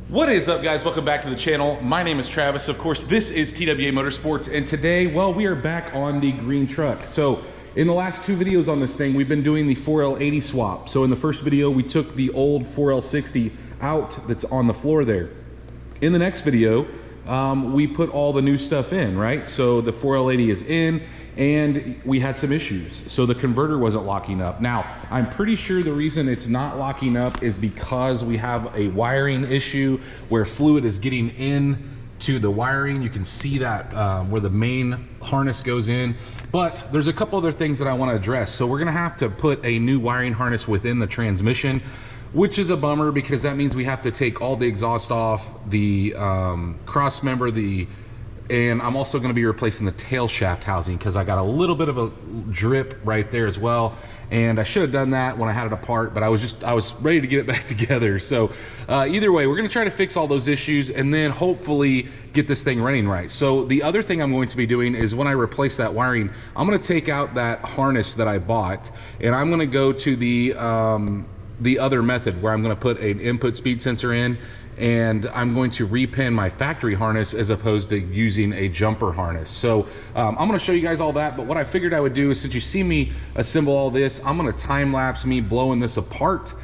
What is up, guys? Welcome back to the channel. My name is Travis. Of course, this is TWA Motorsports, and today, well, we are back on the green truck. So in the last two videos on this thing, we've been doing the 4L80 swap. So in the first video, we took the old 4L60 out that's on the floor there. In the next video, we put all the new stuff in, right? So the 4L80 is in, and we had some issues. So the converter wasn't locking up. Now, I'm pretty sure the reason it's not locking up is because we have a wiring issue where fluid is getting in to the wiring. You can see that where the main harness goes in. But there's a couple other things that I want to address. So we're gonna have to put a new wiring harness within the transmission, which is a bummer because that means we have to take all the exhaust off, the cross member, and I'm also going to be replacing the tail shaft housing because I got a little bit of a drip right there as well. And I should have done that when I had it apart, but I was ready to get it back together. So either way, we're going to try to fix all those issues and then hopefully get this thing running right. So the other thing I'm going to be doing is when I replace that wiring, I'm going to take out that harness that I bought, and I'm going to go to the other method where I'm going to put an input speed sensor in, and I'm going to repin my factory harness as opposed to using a jumper harness. So I'm going to show you guys all that, but what I figured I would do is, since you see me assemble all this, I'm going to time lapse me blowing this apart.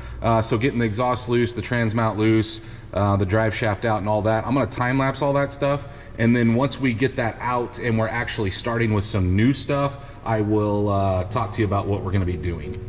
So getting the exhaust loose, the trans mount loose, the drive shaft out and all that. I'm going to time lapse all that stuff, and then once we get that out and we're actually starting with some new stuff, I will talk to you about what we're going to be doing.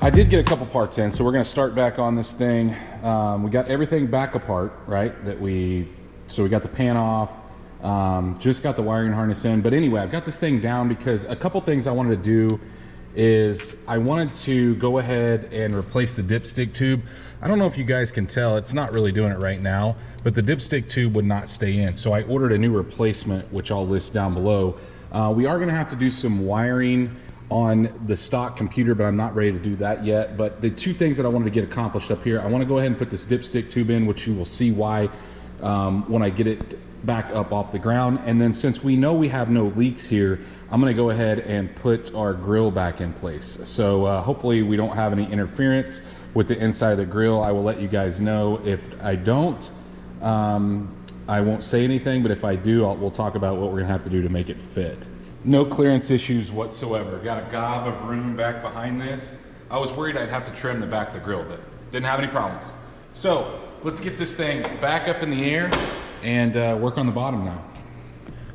I did get a couple parts in, so we're going to start back on this thing. We got everything back apart, right? So we got the pan off, just got the wiring harness in. But anyway, I've got this thing down because a couple things I wanted to do is I wanted to go ahead and replace the dipstick tube. I don't know if you guys can tell, it's not really doing it right now, but the dipstick tube would not stay in. So I ordered a new replacement, which I'll list down below. We are going to have to do some wiring on the stock computer, but I'm not ready to do that yet. But the two things that I wanted to get accomplished up here, I want to go ahead and put this dipstick tube in, which you will see why when I get it back up off the ground. And then since we know we have no leaks here, I'm going to go ahead and put our grill back in place. So hopefully we don't have any interference with the inside of the grill. I will let you guys know. If I don't, I won't say anything, but if I do, we'll talk about what we're going to have to do to make it fit. No clearance issues whatsoever. Got a gob of room back behind this. I was worried I'd have to trim the back of the grill, but didn't have any problems. So let's get this thing back up in the air and work on the bottom now.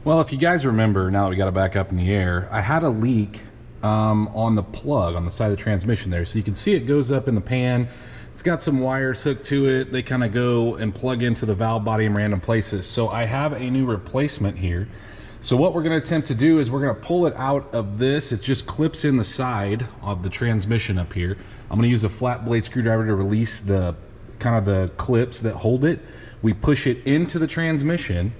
Well, if you guys remember, now that we got it back up in the air, I had a leak on the plug on the side of the transmission there. So you can see it goes up in the pan. It's got some wires hooked to it. They kind of go and plug into the valve body in random places. So I have a new replacement here. So what we're going to attempt to do is we're going to pull it out of this. It just clips in the side of the transmission up here. I'm going to use a flat blade screwdriver to release the kind of the clips that hold it. We push it into the transmission,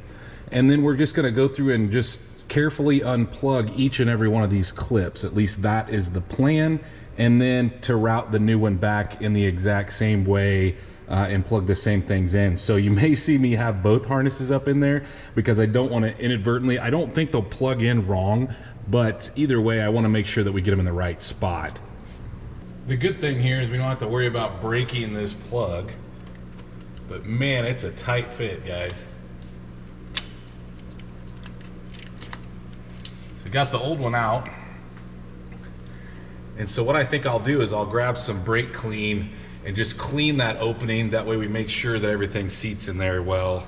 and then we're just going to go through and just carefully unplug each and every one of these clips. At least that is the plan. And then to route the new one back in the exact same way and plug the same things in. So you may see me have both harnesses up in there because I don't want to inadvertently, I don't think they'll plug in wrong, but either way, I want to make sure that we get them in the right spot. The good thing here is we don't have to worry about breaking this plug, but man, it's a tight fit, guys. So we got the old one out. And so what I think I'll do is I'll grab some brake clean and just clean that opening. That way we make sure that everything seats in there well.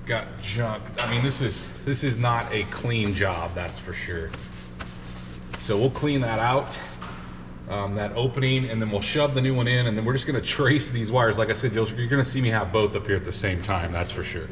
Got junk. I mean, this is not a clean job, that's for sure. So we'll clean that out, that opening, and then we'll shove the new one in, and then we're just gonna trace these wires. Like I said, you're gonna see me have both up here at the same time, that's for sure.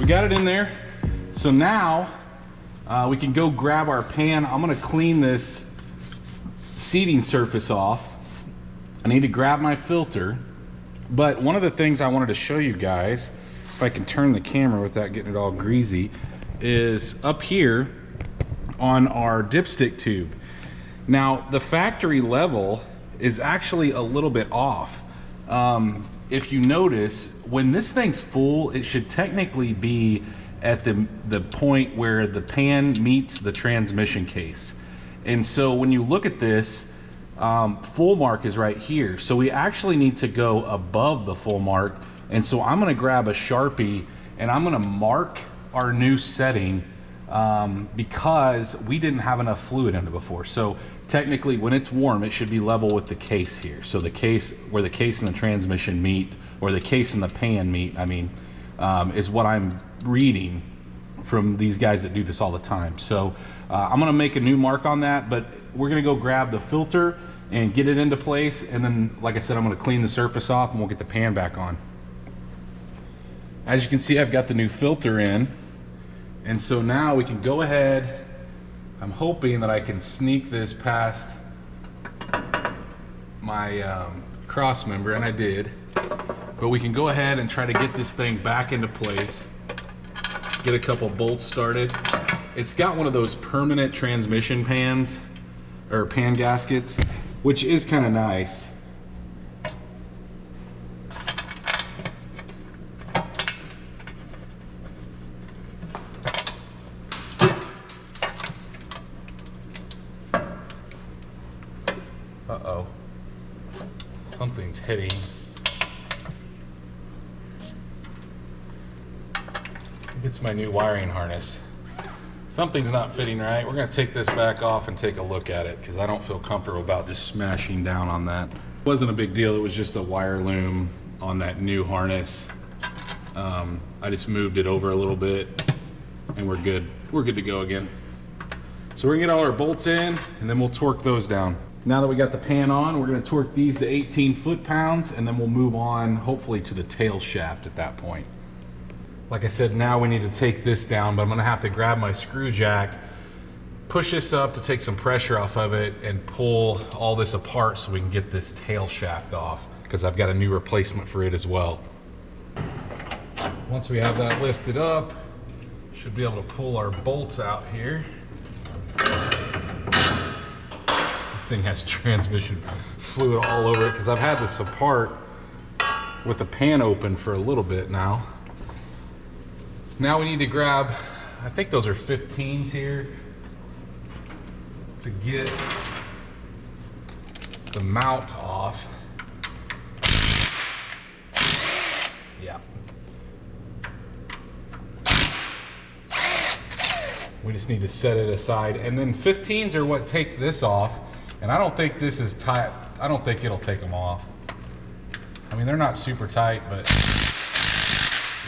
Got it in there. So now we can go grab our pan. I'm gonna clean this seating surface off. I need to grab my filter, but one of the things I wanted to show you guys, if I can turn the camera without getting it all greasy, is up here on our dipstick tube. Now the factory level is actually a little bit off. If you notice, when this thing's full, it should technically be at the point where the pan meets the transmission case. And so when you look at this, full mark is right here. So we actually need to go above the full mark. And so I'm gonna grab a Sharpie and I'm gonna mark our new setting because we didn't have enough fluid in it before. So technically when it's warm, it should be level with the case here. So the case, where the case and the transmission meet, or the case and the pan meet, I mean, is what I'm reading from these guys that do this all the time. So I'm gonna make a new mark on that, but we're gonna go grab the filter and get it into place. And then, like I said, I'm gonna clean the surface off and we'll get the pan back on. As you can see, I've got the new filter in. And so now we can go ahead. I'm hoping that I can sneak this past my cross member, and I did. But we can go ahead and try to get this thing back into place. Get a couple bolts started. It's got one of those permanent transmission pans, or pan gaskets, which is kind of nice. Uh-oh, something's hitting. It's my new wiring harness. Something's not fitting right. We're gonna take this back off and take a look at it because I don't feel comfortable about just smashing down on that. It wasn't a big deal. It was just a wire loom on that new harness. I just moved it over a little bit and we're good. We're good to go again. So we're gonna get all our bolts in and then we'll torque those down. Now that we got the pan on, we're gonna torque these to 18 foot-pounds and then we'll move on hopefully to the tail shaft at that point. Like I said, now we need to take this down, but I'm gonna have to grab my screw jack, push this up to take some pressure off of it and pull all this apart so we can get this tail shaft off because I've got a new replacement for it as well. Once we have that lifted up, should be able to pull our bolts out here. This thing has transmission fluid all over it because I've had this apart with the pan open for a little bit now. Now we need to grab, I think those are 15s here, to get the mount off. Yeah. We just need to set it aside. And then 15s are what take this off. And I don't think this is tight. I don't think it'll take them off. I mean, they're not super tight, but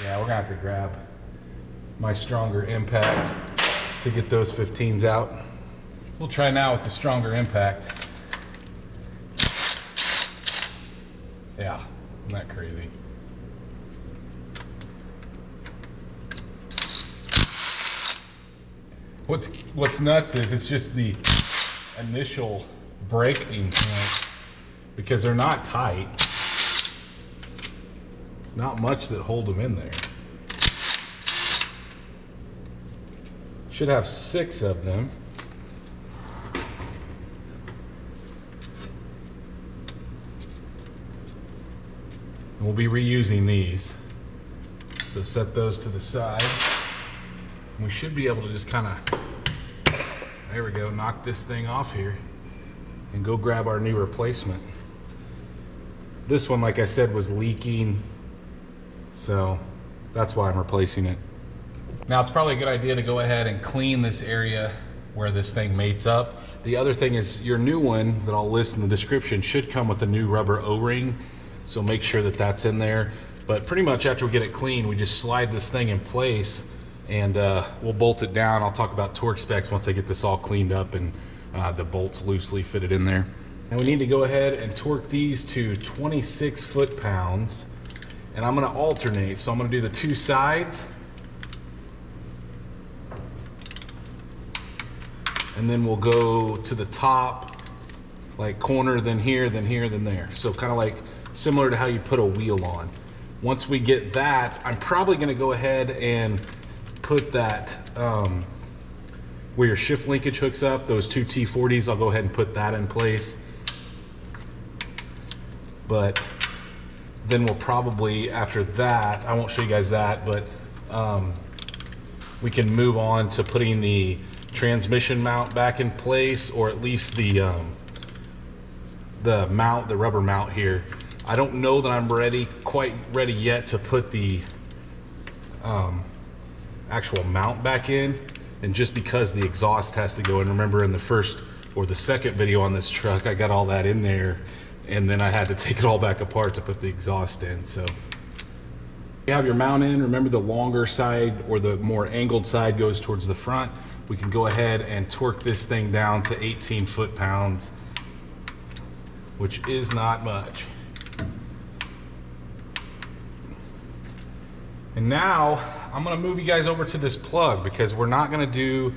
yeah, we're gonna have to grab my stronger impact to get those 15s out. We'll try now with the stronger impact. Yeah, isn't that crazy? What's nuts is it's just the initial breaking point, because they're not tight. Not much that hold them in there. Should have 6 of them. And we'll be reusing these. So set those to the side. And we should be able to just kind of, there we go, knock this thing off here and go grab our new replacement. This one, like I said, was leaking, so that's why I'm replacing it. Now it's probably a good idea to go ahead and clean this area where this thing mates up. The other thing is your new one that I'll list in the description should come with a new rubber O-ring, so make sure that that's in there. But pretty much after we get it clean, we just slide this thing in place and we'll bolt it down. I'll talk about torque specs once I get this all cleaned up and the bolts loosely fitted in there. And we need to go ahead and torque these to 26 foot-pounds. And I'm gonna alternate. So I'm gonna do the 2 sides. And then we'll go to the top, like corner, then here, then here, then there. So kind of like similar to how you put a wheel on. Once we get that, I'm probably gonna go ahead and put that, where your shift linkage hooks up, those 2 T40s, I'll go ahead and put that in place. But then we'll probably, after that, I won't show you guys that, but we can move on to putting the transmission mount back in place, or at least the mount, the rubber mount here. I don't know that I'm quite ready yet to put the actual mount back in, and just because the exhaust has to go in. Remember in the first or the second video on this truck, I got all that in there, and then I had to take it all back apart to put the exhaust in. So you have your mount in. Remember, the longer side or the more angled side goes towards the front. We can go ahead and torque this thing down to 18 foot-pounds, which is not much. And now I'm gonna move you guys over to this plug, because we're not gonna do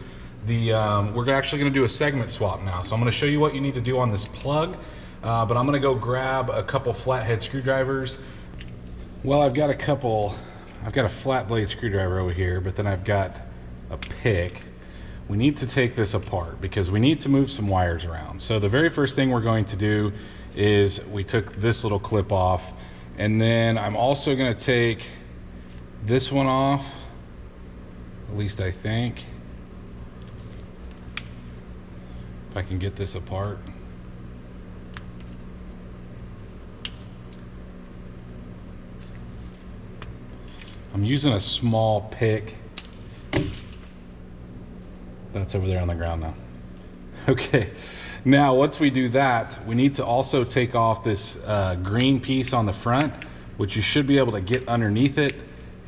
the, we're actually gonna do a segment swap now. So I'm gonna show you what you need to do on this plug, but I'm gonna go grab a couple flathead screwdrivers. Well, I've got a flat blade screwdriver over here, but then I've got a pick. We need to take this apart because we need to move some wires around. So the very first thing we're going to do is we took this little clip off, and then I'm also gonna take this one off, at least I think. If I can get this apart. I'm using a small pick. That's over there on the ground now. Okay, now once we do that, we need to also take off this green piece on the front, which you should be able to get underneath it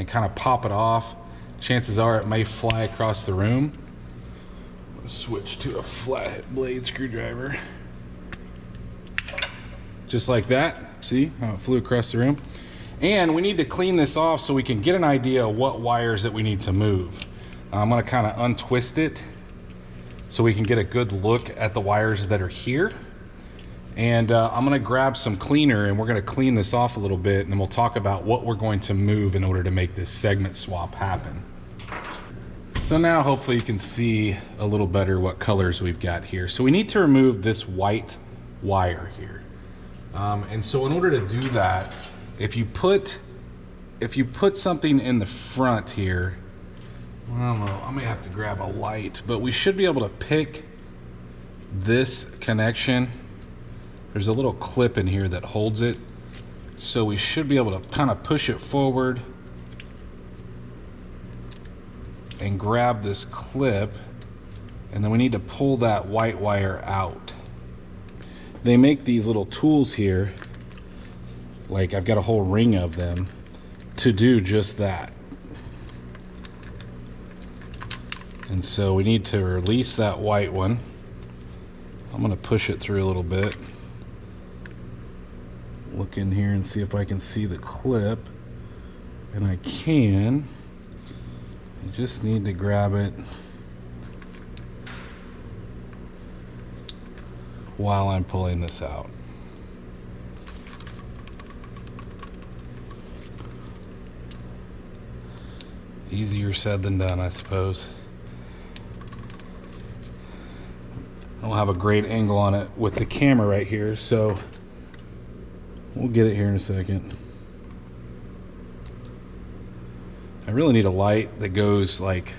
and kind of pop it off. Chances are it may fly across the room. Let's switch to a flat blade screwdriver. Just like that. See how it flew across the room? And we need to clean this off so we can get an idea of what wires that we need to move. I'm gonna kind of untwist it so we can get a good look at the wires that are here. And I'm gonna grab some cleaner and we're gonna clean this off a little bit, and then we'll talk about what we're going to move in order to make this segment swap happen. So now hopefully you can see a little better what colors we've got here. So we need to remove this white wire here. And so in order to do that, if you put something in the front here, I don't know, I may have to grab a light, but we should be able to pick this connection there's a little clip in here that holds it. So we should be able to kind of push it forward and grab this clip, and then we need to pull that white wire out. They make these little tools here, like I've got a whole ring of them, to do just that. And so we need to release that white one. I'm gonna push it through a little bit. Look in here and see if I can see the clip. And I can. I just need to grab it while I'm pulling this out. Easier said than done, I suppose. I don't have a great angle on it with the camera right here, so we'll get it here in a second. I really need a light that goes like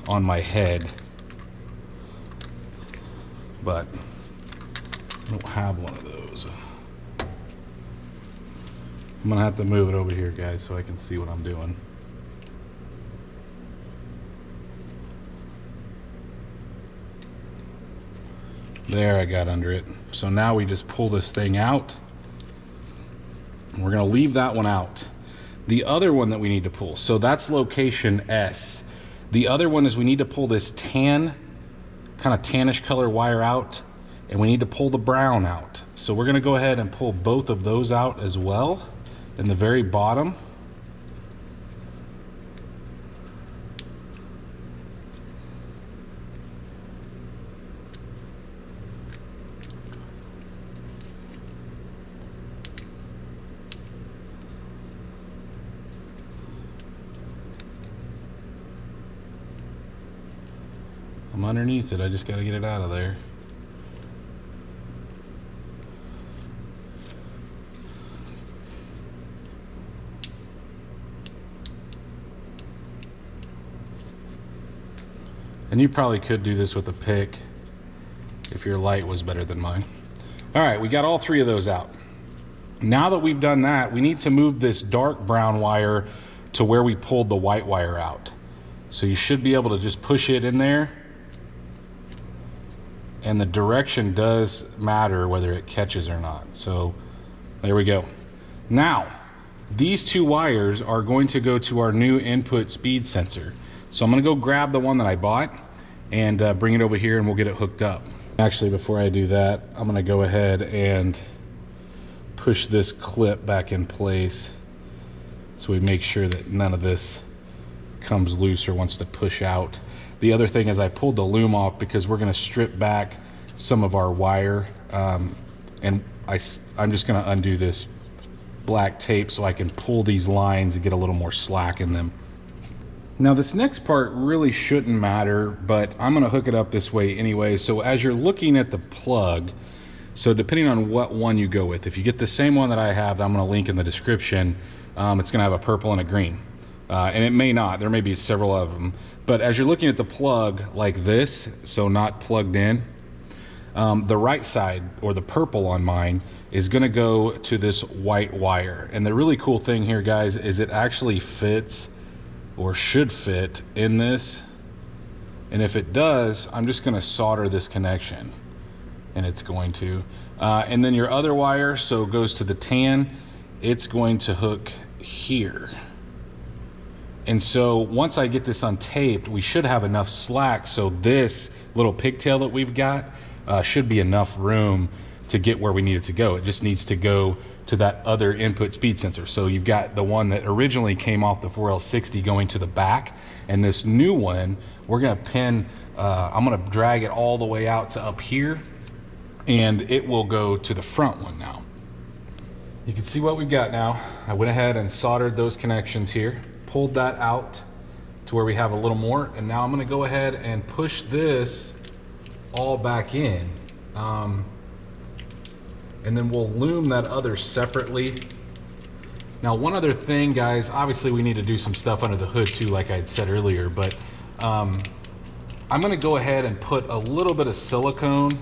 on my head, but I don't have one of those. I'm gonna have to move it over here, guys, so I can see what I'm doing. There, I got under it. So now we just pull this thing out. We're gonna leave that one out. The other one that we need to pull, so that's location S. The other one is we need to pull this tan, kind of tannish color wire out, and we need to pull the brown out. So we're gonna go ahead and pull both of those out as well in the very bottom. I'm underneath it, I just gotta get it out of there. And you probably could do this with a pick if your light was better than mine. All right, we got all three of those out. Now that we've done that, we need to move this dark brown wire to where we pulled the white wire out. So you should be able to just push it in there. And the direction does matter whether it catches or not. So there we go. Now, these two wires are going to go to our new input speed sensor. So I'm gonna go grab the one that I bought and bring it over here and we'll get it hooked up. Actually, before I do that, I'm gonna go ahead and push this clip back in place so we make sure that none of this comes loose or wants to push out. The other thing is I pulled the loom off because we're gonna strip back some of our wire, and I'm just gonna undo this black tape so I can pull these lines and get a little more slack in them. Now this next part really shouldn't matter, but I'm gonna hook it up this way anyway. So as you're looking at the plug, so depending on what one you go with, if you get the same one that I have, that I'm gonna link in the description, it's gonna have a purple and a green. And it may not, there may be several of them. But as you're looking at the plug like this, so not plugged in, the right side, or the purple on mine, is gonna go to this white wire. And the really cool thing here, guys, is it actually fits, or should fit, in this. And if it does, I'm just gonna solder this connection, and it's going to. And then your other wire, so it goes to the tan, it's going to hook here. And so once I get this untaped, we should have enough slack, so this little pigtail that we've got should be enough room to get where we need it to go. It just needs to go to that other input speed sensor. So you've got the one that originally came off the 4L60 going to the back, and this new one, we're gonna pin, I'm gonna drag it all the way out to up here, and it will go to the front one now. You can see what we've got now. I went ahead and soldered those connections here, pulled that out to where we have a little more, and now I'm gonna go ahead and push this all back in. And then we'll loom that other separately. Now, one other thing, guys, obviously we need to do some stuff under the hood too, like I had said earlier, but I'm gonna go ahead and put a little bit of silicone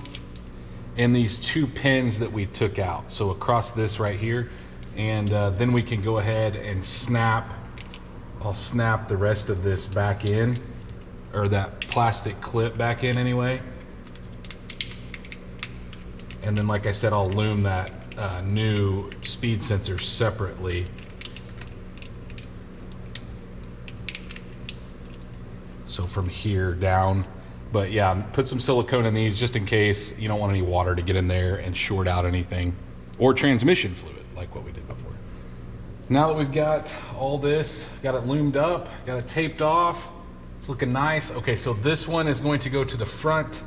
and these 2 pins that we took out. So across this right here, and then we can go ahead and snap. I'll snap the rest of this back in, or that plastic clip back in anyway. And then, like I said, I'll loom that new speed sensor separately. So from here down. But yeah, put some silicone in these just in case you don't want any water to get in there and short out anything, or transmission fluid like what we did before. Now that we've got all this, got it loomed up, got it taped off, it's looking nice. Okay, so this one is going to go to the front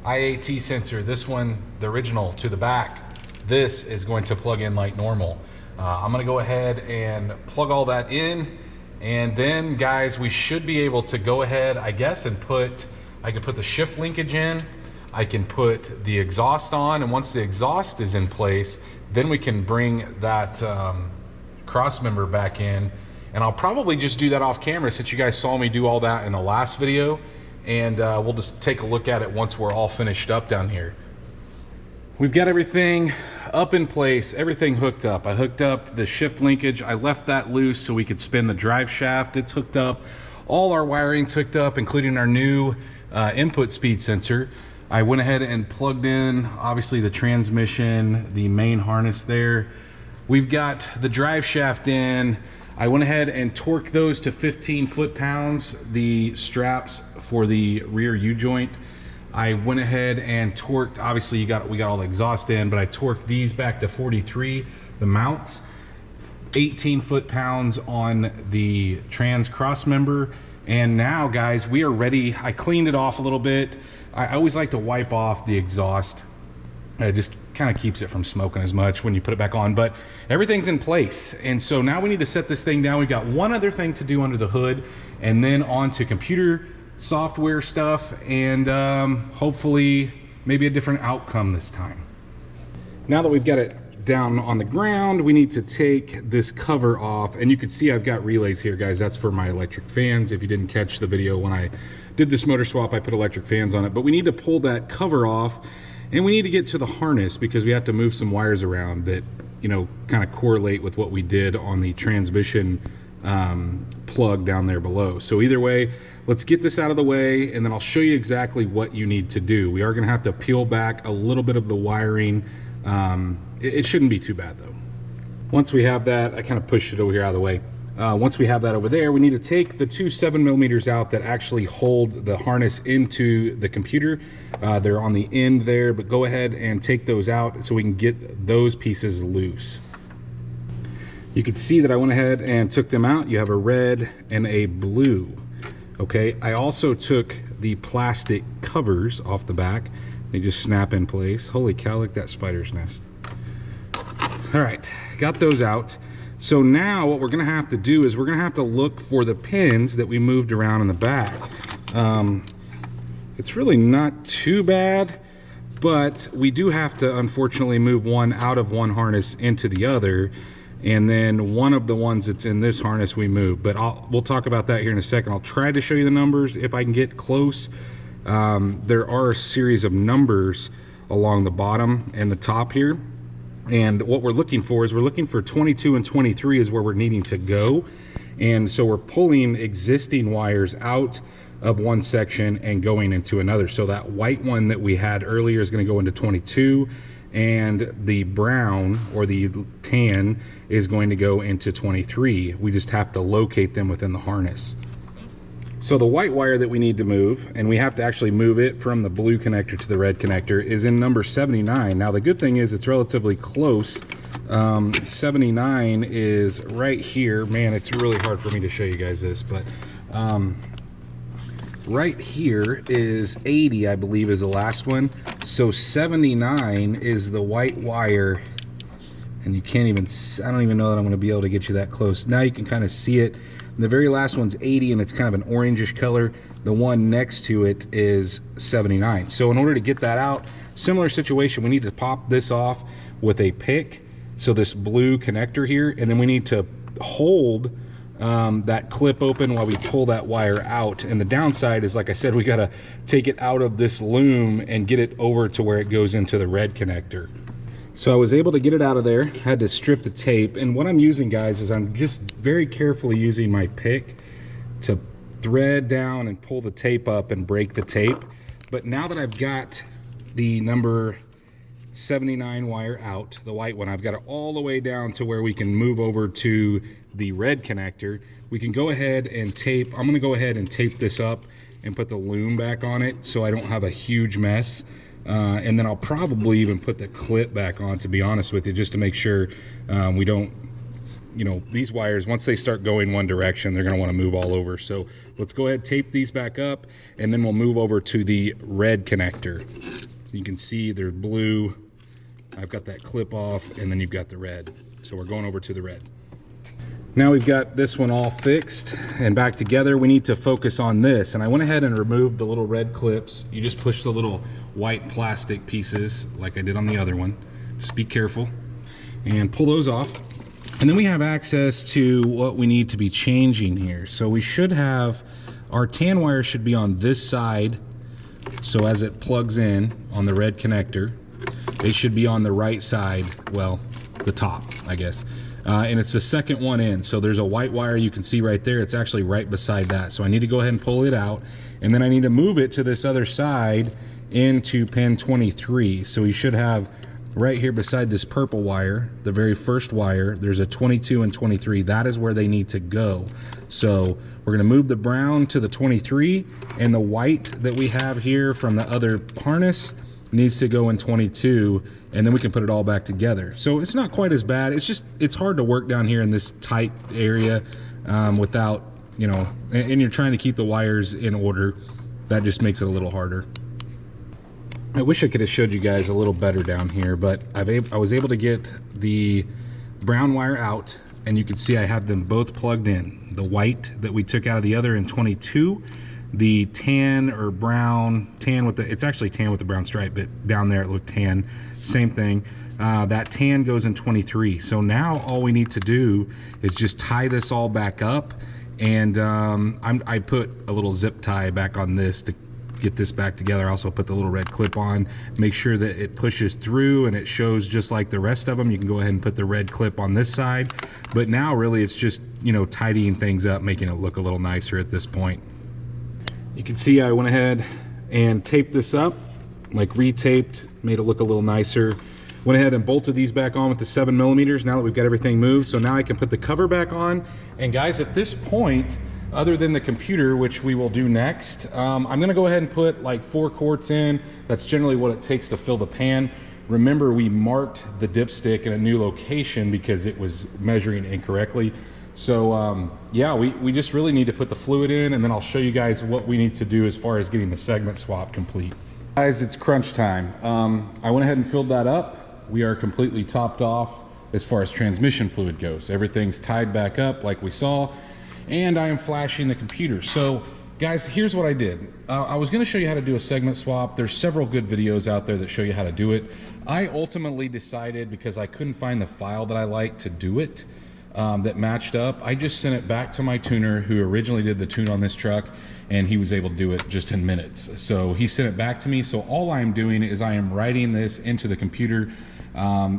IAT sensor. This one, the original, to the back. This is going to plug in like normal. I'm gonna go ahead and plug all that in, and then guys, we should be able to go ahead, I guess, and I can put the shift linkage in, I can put the exhaust on, and once the exhaust is in place, then we can bring that cross member back in. And I'll probably just do that off camera since you guys saw me do all that in the last video, and we'll just take a look at it once we're all finished up down here. We've got everything up in place, everything hooked up. I hooked up the shift linkage, I left that loose so we could spin the drive shaft. It's hooked up, all our wiring's hooked up, including our new input speed sensor. I went ahead and plugged in, obviously, the transmission, the main harness there. We've got the drive shaft in. I went ahead and torqued those to 15 foot-pounds, the straps for the rear U-joint. I went ahead and torqued, obviously we got all the exhaust in, but I torqued these back to 43, the mounts, 18 foot-pounds on the trans cross member. And now, guys, we are ready. I cleaned it off a little bit. I always like to wipe off the exhaust. It just kind of keeps it from smoking as much when you put it back on, but everything's in place. And so now we need to set this thing down. We've got one other thing to do under the hood, and then on to computer software stuff, and hopefully maybe a different outcome this time. Now that we've got it down on the ground, we need to take this cover off, and you can see I've got relays here, guys. That's for my electric fans. If you didn't catch the video when I did this motor swap, I put electric fans on it, but we need to pull that cover off, and we need to get to the harness because we have to move some wires around that, you know, kind of correlate with what we did on the transmission plug down there below. So either way, let's get this out of the way, and then I'll show you exactly what you need to do. We are going to have to peel back a little bit of the wiring. It shouldn't be too bad though. Once we have that, I kind of pushed it over here out of the way. Once we have that over there, we need to take the 2 7mm out that actually hold the harness into the computer. They're on the end there, but go ahead and take those out so we can get those pieces loose. You can see that I went ahead and took them out. You have a red and a blue. Okay, I also took the plastic covers off the back. They just snap in place. Holy cow, look at that spider's nest. All right, got those out. So now what we're gonna have to do is we're gonna have to look for the pins that we moved around in the back. It's really not too bad, but we do have to unfortunately move one out of one harness into the other, and then one of the ones that's in this harness we move. But we'll talk about that here in a second. I'll try to show you the numbers if I can get close. There are a series of numbers along the bottom and the top here. And what we're looking for is we're looking for 22 and 23 is where we're needing to go. And so we're pulling existing wires out of one section and going into another. So that white one that we had earlier is going to go into 22, and the brown or the tan is going to go into 23. We just have to locate them within the harness. So the white wire that we need to move, and we have to actually move it from the blue connector to the red connector, is in number 79. Now the good thing is it's relatively close. 79 is right here. Man, it's really hard for me to show you guys this, but right here is 80, I believe, is the last one. So 79 is the white wire, and you can't even, I don't even know that I'm going to be able to get you that close. Now you can kind of see it. The very last one's 80, and it's kind of an orangish color. The one next to it is 79. So in order to get that out, similar situation, we need to pop this off with a pick. So this blue connector here, and then we need to hold that clip open while we pull that wire out. And the downside is, like I said, we got to take it out of this loom and get it over to where it goes into the red connector. So I was able to get it out of there, had to strip the tape. And what I'm using, guys, is I'm just very carefully using my pick to thread down and pull the tape up and break the tape. But now that I've got the number 79 wire out, the white one, I've got it all the way down to where we can move over to the red connector. We can go ahead and tape. I'm going to go ahead and tape this up and put the loom back on it so I don't have a huge mess. And then I'll probably even put the clip back on, to be honest with you, just to make sure we don't, you know, these wires, once they start going one direction, they're going to want to move all over. So let's go ahead, tape these back up, and then we'll move over to the red connector. You can see they're blue. I've got that clip off, and then you've got the red. So we're going over to the red. Now we've got this one all fixed and back together. We need to focus on this. And I went ahead and removed the little red clips. You just push the little white plastic pieces like I did on the other one. Just be careful and pull those off. And then we have access to what we need to be changing here. So we should have, our tan wire should be on this side. So as it plugs in on the red connector, it should be on the right side, well, the top, I guess. And it's the second one in. So there's a white wire you can see right there. It's actually right beside that. So I need to go ahead and pull it out. And then I need to move it to this other side into pin 23. So we should have right here beside this purple wire, the very first wire, there's a 22 and 23. That is where they need to go. So we're going to move the brown to the 23, and the white that we have here from the other harness needs to go in 22, and then we can put it all back together. So it's not quite as bad. It's just, it's hard to work down here in this tight area without, you know, and you're trying to keep the wires in order. That just makes it a little harder. I wish I could have showed you guys a little better down here, but I was able to get the brown wire out, and you can see I have them both plugged in. The white that we took out of the other in 22, the tan or brown, tan with the, it's actually tan with the brown stripe, but down there it looked tan, same thing. That tan goes in 23. So now all we need to do is just tie this all back up, and I put a little zip tie back on this to get this back together. I also put the little red clip on, make sure that it pushes through and it shows just like the rest of them. You can go ahead and put the red clip on this side, but now really it's just, you know, tidying things up, making it look a little nicer at this point. You can see I went ahead and taped this up, like retaped, made it look a little nicer. Went ahead and bolted these back on with the 7mm now that we've got everything moved. So now I can put the cover back on. And guys, at this point, other than the computer, which we will do next, I'm gonna go ahead and put like 4 quarts in. That's generally what it takes to fill the pan. Remember, we marked the dipstick in a new location because it was measuring incorrectly. So yeah, we just really need to put the fluid in, and then I'll show you guys what we need to do as far as getting the segment swap complete. Guys, it's crunch time. I went ahead and filled that up. We are completely topped off as far as transmission fluid goes. Everything's tied back up like we saw, and I am flashing the computer. So guys, here's what I did. I was gonna show you how to do a segment swap. There's several good videos out there that show you how to do it. I ultimately decided, because I couldn't find the file that I liked to do it, that matched up, I just sent it back to my tuner who originally did the tune on this truck, and he was able to do it just in minutes. So he sent it back to me. So all I'm doing is I am writing this into the computer,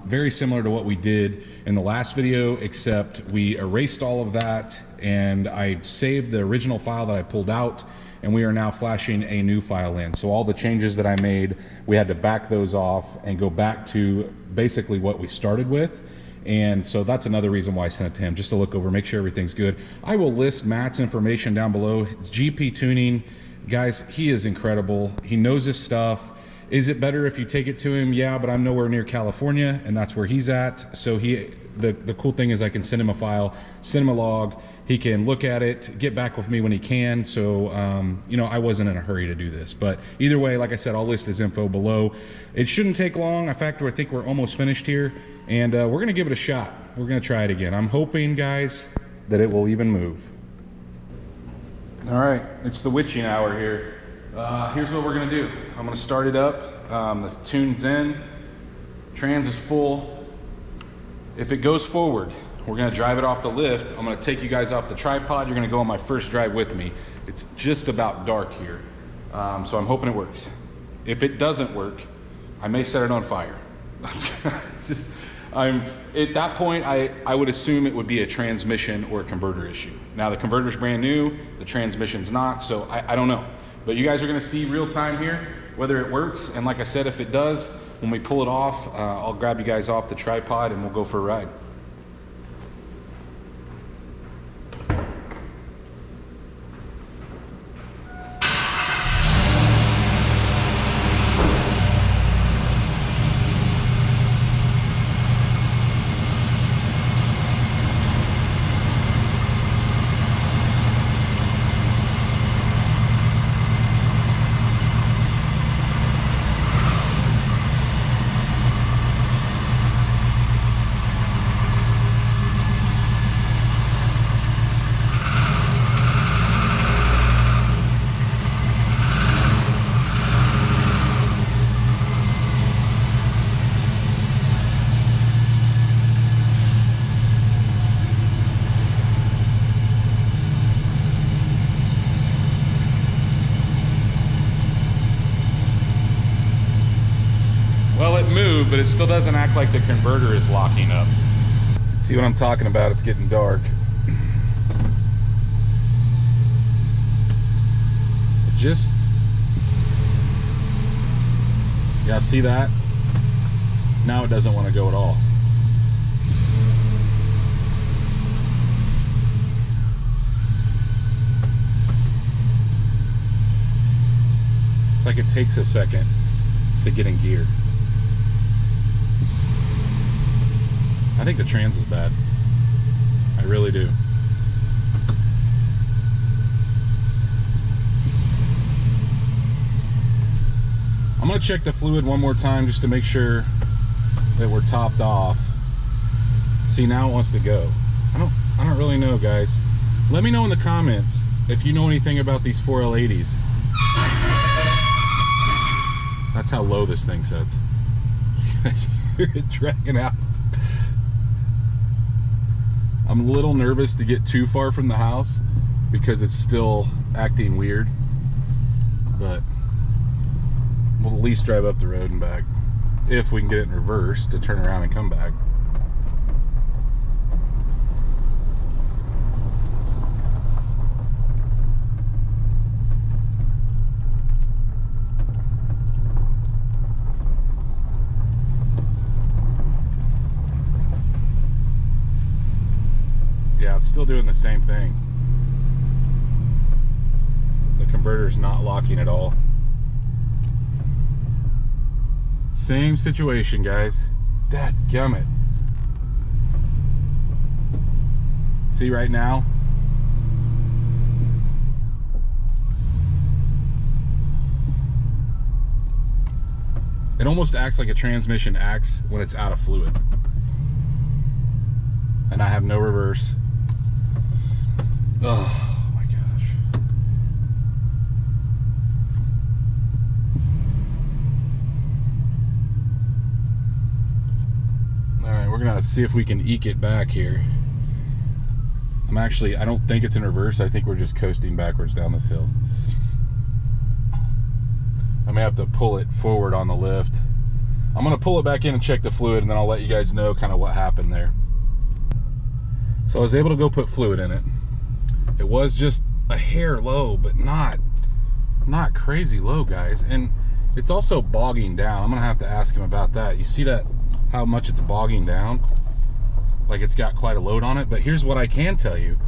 very similar to what we did in the last video, except we erased all of that and I saved the original file that I pulled out, and we are now flashing a new file in. So all the changes that I made, we had to back those off and go back to basically what we started with. And so that's another reason why I sent it to him, just to look over, make sure everything's good. I will list Matt's information down below. GP Tuning, guys, he is incredible. He knows his stuff. Is it better if you take it to him? Yeah, but I'm nowhere near California, and that's where he's at. So the cool thing is I can send him a file, send him a log. He can look at it, get back with me when he can. So, you know, I wasn't in a hurry to do this. But either way, like I said, I'll list his info below. It shouldn't take long. In fact, I think we're almost finished here. And we're going to give it a shot. We're going to try it again. I'm hoping, guys, that it will even move. All right, it's the witching hour here. Here's what we're going to do. I'm going to start it up. The tune's in. Trans is full. If it goes forward, we're gonna drive it off the lift. I'm gonna take you guys off the tripod. You're gonna go on my first drive with me. It's just about dark here. So I'm hoping it works. If it doesn't work, I may set it on fire. At that point, I would assume it would be a transmission or a converter issue. Now the converter's brand new, the transmission's not, so I don't know. But you guys are gonna see real time here, whether it works. And like I said, if it does, when we pull it off, I'll grab you guys off the tripod and we'll go for a ride. But it still doesn't act like the converter is locking up. See what I'm talking about? It's getting dark. Yeah, see that? Now it doesn't want to go at all. It's like it takes a second to get in gear. I think the trans is bad. I really do. I'm gonna check the fluid one more time just to make sure that we're topped off. See, now it wants to go. I don't really know, guys. Let me know in the comments if you know anything about these 4L80s. That's how low this thing sets. You guys hear it dragging out. I'm a little nervous to get too far from the house because it's still acting weird, but we'll at least drive up the road and back if we can get it in reverse to turn around and come back. Yeah, it's still doing the same thing. The converter's not locking at all. Same situation, guys. Dadgummit. See right now? It almost acts like a transmission acts when it's out of fluid. And I have no reverse. Oh my gosh. Alright, we're gonna see if we can eke it back here. I don't think it's in reverse. I think we're just coasting backwards down this hill. I may have to pull it forward on the lift. I'm gonna pull it back in and check the fluid, and then I'll let you guys know kind of what happened there. So I was able to go put fluid in it. It was just a hair low, but not crazy low, guys. And it's also bogging down. I'm gonna have to ask him about that. You see that, how much it's bogging down? Like it's got quite a load on it. But here's what I can tell you.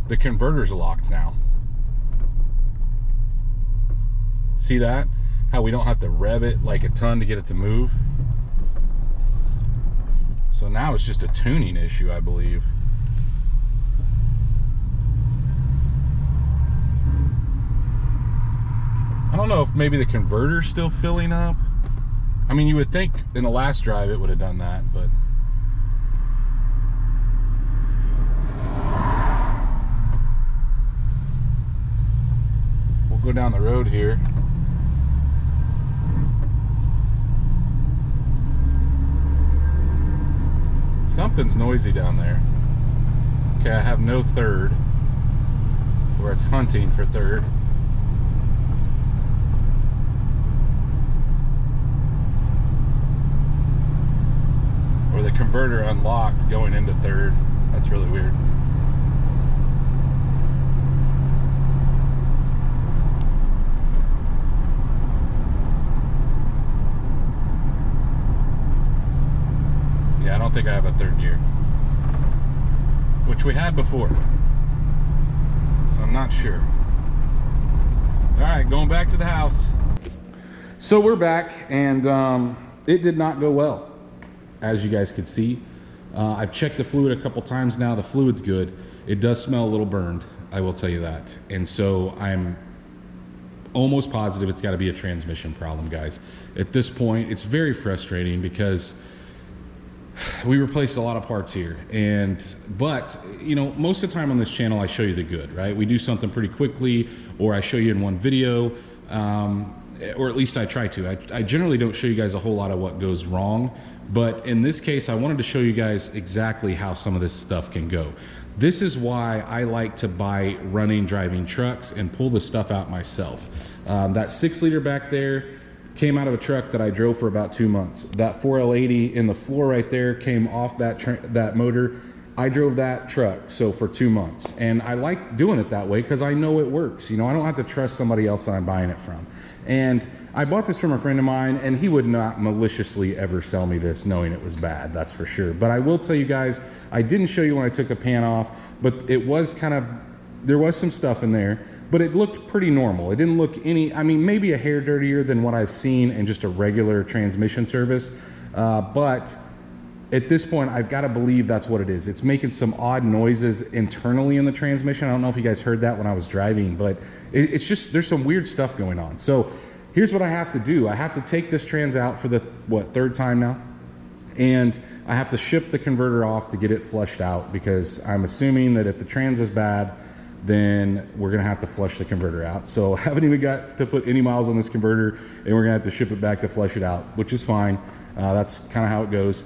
The converter's locked now. See that? How we don't have to rev it like a ton to get it to move. So now it's just a tuning issue, I believe. I don't know if maybe the converter's still filling up. I mean, you would think in the last drive it would have done that, but we'll go down the road here. Something's noisy down there. Okay, I have no third, where it's hunting for third. Or the converter unlocked going into third. That's really weird. Yeah, I don't think I have a third gear, which we had before, so I'm not sure. All right, going back to the house. So we're back, and it did not go well, as you guys could see. I've checked the fluid a couple times now. The fluid's good. It does smell a little burned, I will tell you that. And so I'm almost positive it's got to be a transmission problem, guys. At this point, it's very frustrating because we replaced a lot of parts here, but you know, most of the time on this channel I show you the good, right? We do something pretty quickly, or I show you in one video, or at least I try to. I generally don't show you guys a whole lot of what goes wrong, but in this case I wanted to show you guys exactly how some of this stuff can go. This is why I like to buy running driving trucks and pull the stuff out myself. That 6-liter back there came out of a truck that I drove for about 2 months. That 4L80 in the floor right there came off that motor. I drove that truck so for 2 months, and I like doing it that way because I know it works. You know, I don't have to trust somebody else that I'm buying it from. And I bought this from a friend of mine, and he would not maliciously ever sell me this knowing it was bad, that's for sure. But I will tell you guys, I didn't show you when I took the pan off, but it was kind of, there was some stuff in there, but it looked pretty normal. It didn't look any, I mean, maybe a hair dirtier than what I've seen in just a regular transmission service. But at this point, I've got to believe that's what it is. It's making some odd noises internally in the transmission. I don't know if you guys heard that when I was driving, but it's just, there's some weird stuff going on. So here's what I have to do. I have to take this trans out for the, third time now? And I have to ship the converter off to get it flushed out, because I'm assuming that if the trans is bad, then we're gonna have to flush the converter out. So I haven't even got to put any miles on this converter, and we're gonna have to ship it back to flush it out, which is fine. That's kind of how it goes.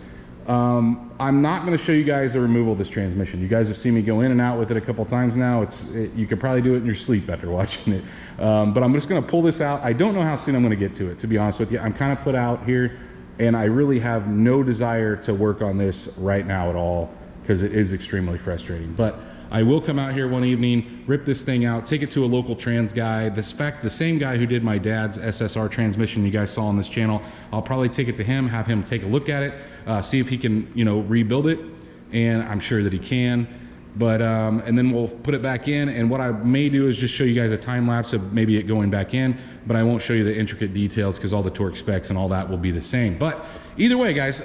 I'm not gonna show you guys the removal of this transmission. You guys have seen me go in and out with it a couple times now. You could probably do it in your sleep after watching it. But I'm just gonna pull this out. I don't know how soon I'm gonna get to it, to be honest with you. I'm kind of put out here, and I really have no desire to work on this right now at all, because it is extremely frustrating. But I will come out here one evening, rip this thing out, take it to a local trans guy. The same guy who did my dad's SSR transmission you guys saw on this channel. I'll probably take it to him, have him take a look at it, see if he can, you know, rebuild it. And I'm sure that he can. But and then we'll put it back in, and what I may do is just show you guys a time lapse of maybe it going back in, but I won't show you the intricate details because all the torque specs and all that will be the same. But either way, guys,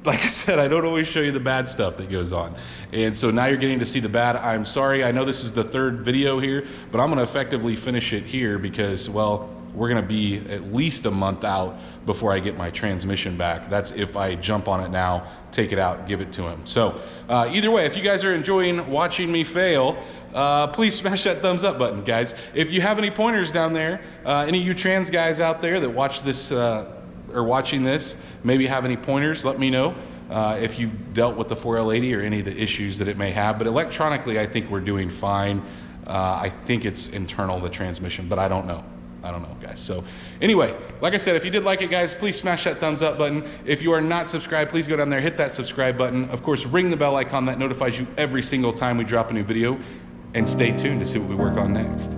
like I said, I don't always show you the bad stuff that goes on. And so now you're getting to see the bad. I'm sorry, I know this is the third video here, but I'm gonna effectively finish it here because, well, we're gonna be at least a month out before I get my transmission back. That's if I jump on it now, take it out, give it to him. So either way, if you guys are enjoying watching me fail, please smash that thumbs up button, guys. If you have any pointers down there, any of you trans guys out there that watch this, or watching this, maybe have any pointers, let me know if you've dealt with the 4L80 or any of the issues that it may have. But electronically, I think we're doing fine. I think it's internal, the transmission, but I don't know. I don't know, guys. So anyway, like I said, if you did like it, guys, please smash that thumbs up button. If you are not subscribed, please go down there, hit that subscribe button. Of course, ring the bell icon that notifies you every single time we drop a new video, and stay tuned to see what we work on next.